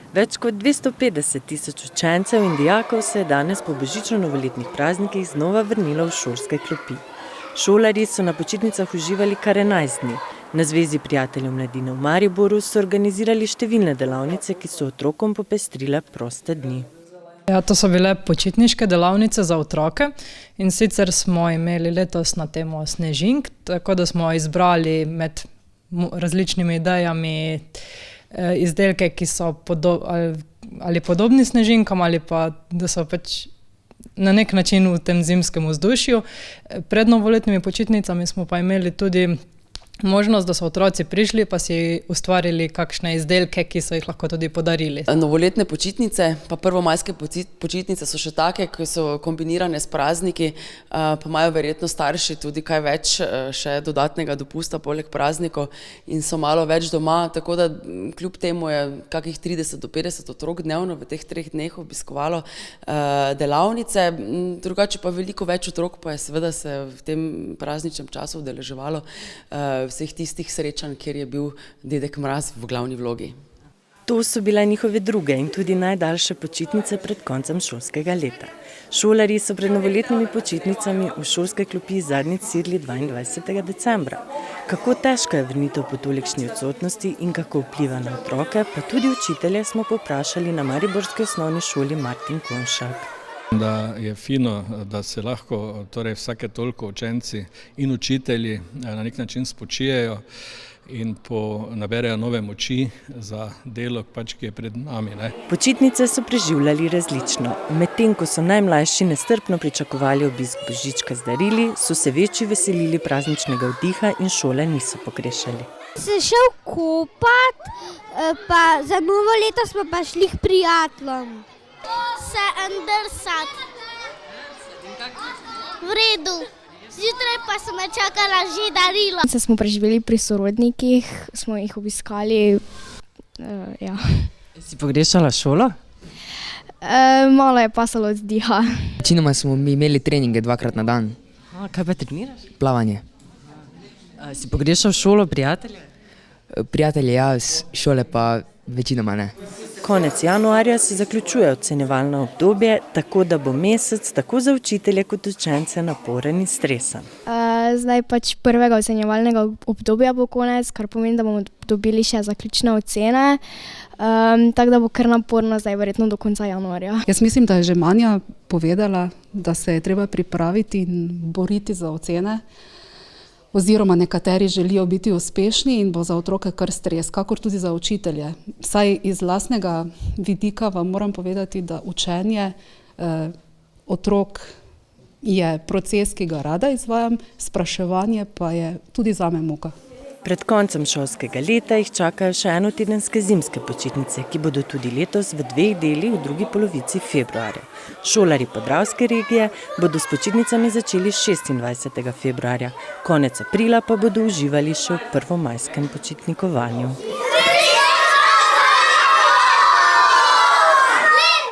Več kot 250 tisoč učencev in dijakov se je danes po božično-novoletnih praznikih znova vrnilo v šolske klopi. Šolarji so na počitnicah uživali kar 11 dni. Na Zvezi prijateljev mladine v Mariboru so organizirali številne delavnice, ki so otrokom popestrile proste dni. Ja, to so bile počitniške delavnice za otroke in sicer smo imeli letos na temo snežink, tako da smo izbrali med različnimi idejami izdelke, ki so ali podobni snežinkam ali pa da so pač na nek način v tem zimskem vzdušju. Pred novoletnimi počitnicami smo pa imeli tudi možnost, da so otroci prišli pa si ustvarili kakšne izdelke, ki so jih lahko tudi podarili. Novoletne počitnice pa prvomajske počitnice so še take, ki so kombinirane s prazniki, pa imajo verjetno starši tudi kaj več še dodatnega dopusta poleg praznikov in so malo več doma, tako da kljub temu je kakih 30 do 50 otrok dnevno v teh 3 dneh obiskovalo delavnice, drugače pa veliko več otrok pa je seveda se v tem prazničnem času udeleževalo vseh tistih srečanj, kjer je bil Dedek Mraz v glavni vlogi. To so bile njihove druge in tudi najdaljše počitnice pred koncem šolskega leta. Šolarji so pred novoletnimi počitnicami v šolske klopi zadnjič sedli 22. decembra. Kako težka je vrnitev po tolikšni odsotnosti in kako vpliva na otroke, pa tudi učitelje smo povprašali na mariborski osnovni šoli Martin Konšak. Da je fino, da se lahko vsake toliko učenci in učitelji na nek način spočijejo in naberejo nove moči za delo, ki je pred nami. Počitnice so preživljali različno. Medtem ko so najmlajši nestrpno pričakovali obisk božička z darili, so se večji veselili prazničnega oddiha in šole niso pogrešali. Se šel kopat, pa za novo leto smo pa šli k prijateljem. Se drsat. V redu. Zjutraj pa so me čakala že darila. Se smo preživeli pri sorodnikih, smo jih obiskali. Ja. Si pogrešala šolo? Malo je pasalo oddiha. Večinoma smo imeli treninge 2-krat na dan. Kaj pa treniraš? Plavanje. Si pogrešal šolo, prijatelje? Prijatelje ja, šole pa večinoma ne. Konec januarja se zaključuje ocenjevalno obdobje, tako da bo mesec tako za učitelje kot učence naporen in stresen. Zdaj pač prvega ocenjevalnega obdobja bo konec, kar pomeni, da bomo dobili še zaključne ocene, tako da bo kar naporno zdaj verjetno do konca januarja. Jaz mislim, da je že Manja povedala, da se je treba pripraviti in boriti za ocene, oziroma nekateri želijo biti uspešni in bo za otroke kar stres, kakor tudi za učitelje. Saj iz lastnega vidika vam moram povedati, da učenje otrok je proces, ki ga rada izvajam, spraševanje pa je tudi zame muka. Pred koncem šolskega leta jih čakajo še enotedenske zimske počitnice, ki bodo tudi letos v 2 delih v drugi polovici februarja. Šolarji podravske regije bodo s počitnicami začeli 26. februarja, konec aprila pa bodo uživali še v prvomajskem počitnikovanju.